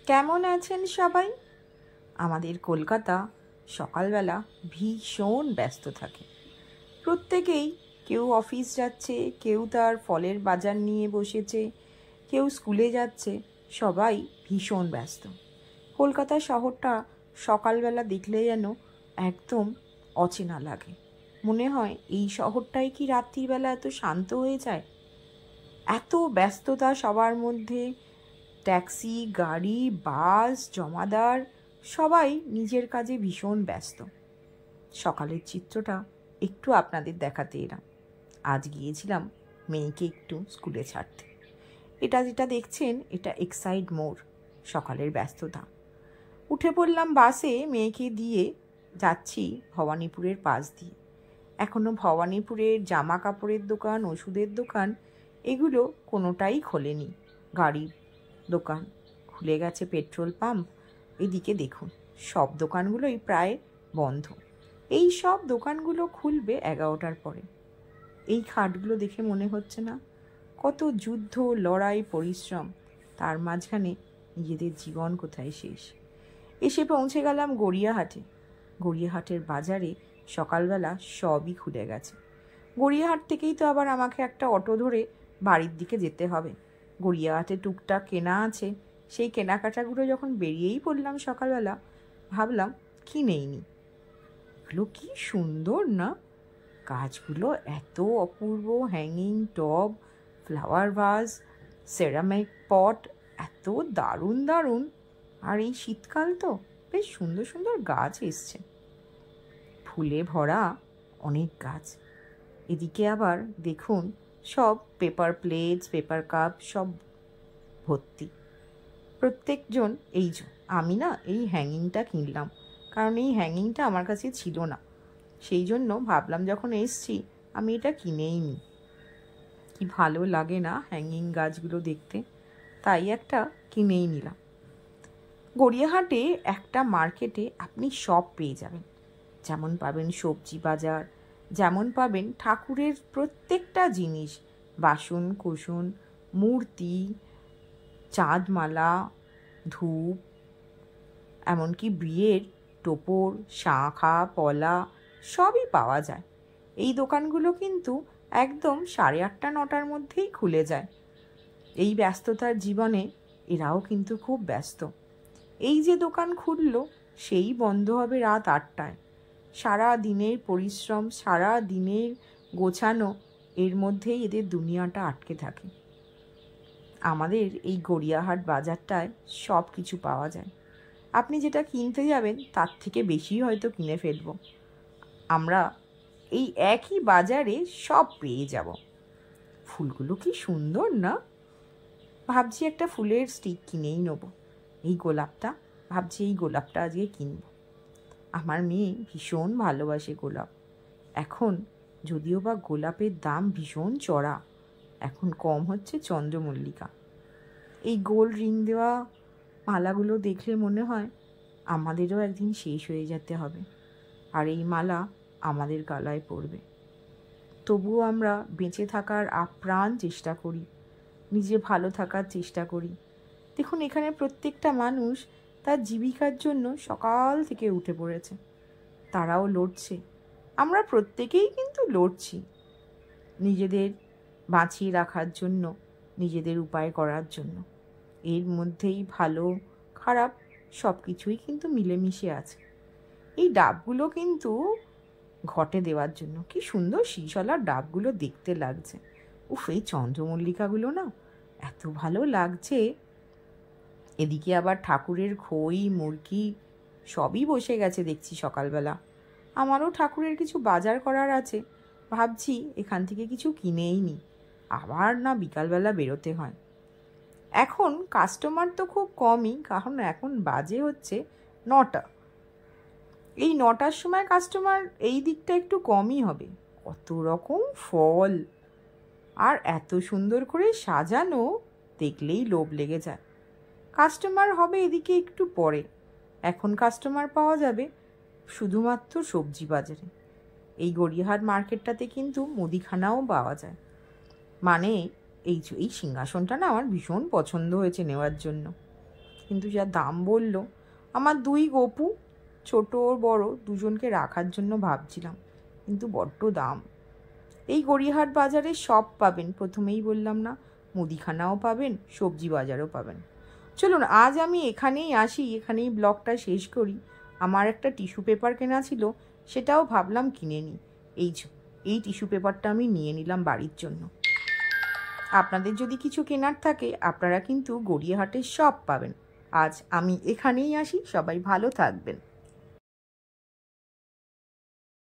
কেমন আছেন সবাই? আমাদের কলকাতা সকালবেলা ভীষণ ব্যস্ত থাকে। প্রত্যেকেই, কেউ অফিস যাচ্ছে, কেউ তার ফলের বাজার নিয়ে বসেছে, কেউ স্কুলে যাচ্ছে, সবাই ভীষণ ব্যস্ত। কলকাতা শহরটা সকালবেলা দেখলে যেন একদম অচেনা লাগে। মনে হয় এই শহরটাই কি রাত্রিবেলা এত শান্ত হয়ে যায়? এত ব্যস্ততা সবার মধ্যে, ট্যাক্সি, গাড়ি, বাস, জমাদার সবাই নিজের কাজে ভীষণ ব্যস্ত। সকালের চিত্রটা একটু আপনাদের দেখাতে এলাম। আজ গিয়েছিলাম মেয়েকে একটু স্কুলে ছাড়তে। এটা যেটা দেখছেন, এটা এক্সাইড মোড়। সকালের ব্যস্ততা। উঠে পড়লাম বাসে, মেয়েকে দিয়ে যাচ্ছি ভবানীপুরের পাশ দিয়ে। এখনও ভবানীপুরের জামা কাপড়ের দোকান, ওষুধের দোকান এগুলো কোনোটাই খোলেনি। গাড়ির দোকান খুলে গেছে, পেট্রোল পাম্প এদিকে দেখুন সব দোকানগুলোই প্রায় বন্ধ। এই সব দোকানগুলো খুলবে 11টার পরে। এই খাটগুলো দেখে মনে হচ্ছে না কত যুদ্ধ, লড়াই, পরিশ্রম, তার মাঝখানে নিজেদের জীবন কোথায় শেষ। এসে পৌঁছে গেলাম গড়িয়াহাটে। গড়িয়াহাটের বাজারে সকালবেলা সবই খুলে গেছে। গড়িয়াহাট থেকেই তো আবার আমাকে একটা অটো ধরে বাড়ির দিকে যেতে হবে। গড়িয়াহাটে টুকটাক কেনা আছে, সেই কেনাকাটাগুলো যখন বেরিয়েই পড়লাম সকালবেলা, ভাবলাম কিনেই নি। এগুলো কি সুন্দর না, গাছগুলো এত অপূর্ব, হ্যাঙ্গিং টব, ফ্লাওয়ার ভাস, সেরামিক পট, এত দারুণ দারুণ। আর এই শীতকাল তো বেশ সুন্দর সুন্দর গাছ এসছে, ফুলে ভরা অনেক গাছ। এদিকে আবার দেখুন সব পেপার প্লেটস, পেপার কাপ সব ভর্তি। প্রত্যেকজন আমি না এই হ্যাঙ্গিংটা কিনলাম, কারণ এই হ্যাঙ্গিংটা আমার কাছে ছিল না। সেই জন্য ভাবলাম যখন এসছি আমি এটা কিনেই নিই। কি ভালো লাগে না হ্যাঙ্গিং গাছগুলো দেখতে, তাই একটা কিনেই নিলাম। গড়িয়াহাটে একটা মার্কেটে আপনি সব পেয়ে যাবেন। যেমন পাবেন সবজি বাজার, যেমন পাবেন ঠাকুরের প্রত্যেকটা জিনিস, বাসন কোসন, মূর্তি, চাঁদমালা, ধূপ, এমনকি বিয়ের টোপর, শাঁখা, পলা সবই পাওয়া যায়। এই দোকানগুলো কিন্তু একদম 8:30-9টার মধ্যেই খুলে যায়। এই ব্যস্ততার জীবনে এরাও কিন্তু খুব ব্যস্ত। এই যে দোকান খুললো, সেই বন্ধ হবে রাত 8টায়। সারা দিনের পরিশ্রম, সারা দিনের গোছানো, এর মধ্যেই এদের দুনিয়াটা আটকে থাকে। আমাদের এই গড়িয়াহাট বাজারটায় সব কিছু পাওয়া যায়। আপনি যেটা কিনতে যাবেন তার থেকে বেশি হয়তো কিনে ফেলবো। আমরা এই একই বাজারে সব পেয়ে যাব। ফুলগুলো কি সুন্দর না, ভাবছি একটা ফুলের স্টিক কিনেই নেব। এই গোলাপটা, ভাবছি এই গোলাপটা আজকে কিনব। আমার মেয়ে ভীষণ ভালোবাসে গোলাপ। এখন যদিও বা গোলাপের দাম ভীষণ চড়া, এখন কম হচ্ছে চন্দ্রমল্লিকা। এই গোল রিং দেওয়া মালাগুলো দেখলে মনে হয় আমাদেরও একদিন শেষ হয়ে যেতে হবে, আর এই মালা আমাদের গলায় পড়বে। তবুও আমরা বেঁচে থাকার আপ্রাণ চেষ্টা করি, নিজে ভালো থাকার চেষ্টা করি। দেখুন এখানে প্রত্যেকটা মানুষ তার জীবিকার জন্য সকাল থেকে উঠে পড়েছে। তারাও লড়ছে, আমরা প্রত্যেকেই কিন্তু লড়ছি নিজেদের বাঁচিয়ে রাখার জন্য, নিজেদের উপায় করার জন্য। এর মধ্যেই ভালো খারাপ সব কিছুই কিন্তু মিলেমিশে আছে। এই ডাবগুলো কিন্তু ঘটে দেওয়ার জন্য, কি সুন্দর শীষলার ডাবগুলো দেখতে লাগছে। উফ, এই চন্দ্রমল্লিকাগুলো না এত ভালো লাগছে। এদিকে আবার ঠাকুরের খই, মুরগি সবই বসে গেছে দেখছি সকালবেলা। আমারও ঠাকুরের কিছু বাজার করার আছে, ভাবছি এখান থেকে কিছু কিনেই নি, আবার না বিকালবেলা বেরোতে হয়। এখন কাস্টমার তো খুব কমই, কারণ এখন বাজে হচ্ছে 9টা। এই 9টার সময় কাস্টমার এই দিকটা একটু কমই হবে। কত রকম ফল আর এত সুন্দর করে সাজানো, দেখলেই লোভ লেগে যায়। কাস্টমার হবে এদিকে একটু পরে। এখন কাস্টমার পাওয়া যাবে শুধুমাত্র সবজি বাজারে। এই গড়িয়াহাট মার্কেটটাতে কিন্তু মুদিখানাও পাওয়া যায়। মানে এই সিংহাসনটা না আমার ভীষণ পছন্দ হয়েছে নেওয়ার জন্য। কিন্তু যা দাম বলল, আমার 2 গপু, ছোট ওর বড়, দুজনকে রাখার জন্য ভাবছিলাম, কিন্তু বড্ড দাম। এই গড়িয়াহাট বাজারে সব পাবেন, প্রথমেই বললাম না, মুদিখানাও পাবেন, সবজি বাজারও পাবেন। চলুন আজ আমি এখানেই আসি, এখানেই ব্লগটা শেষ করি। আমার একটা টিস্যু পেপার কেনা ছিল, সেটাও ভাবলাম কিনে নিই। এই টিস্যু পেপারটা আমি নিয়ে নিলাম বাড়ির জন্য। আপনাদের যদি কিছু কেনার থাকে আপনারা কিন্তু গড়িয়াহাটে সব পাবেন। আজ আমি এখানেই আসি, সবাই ভালো থাকবেন।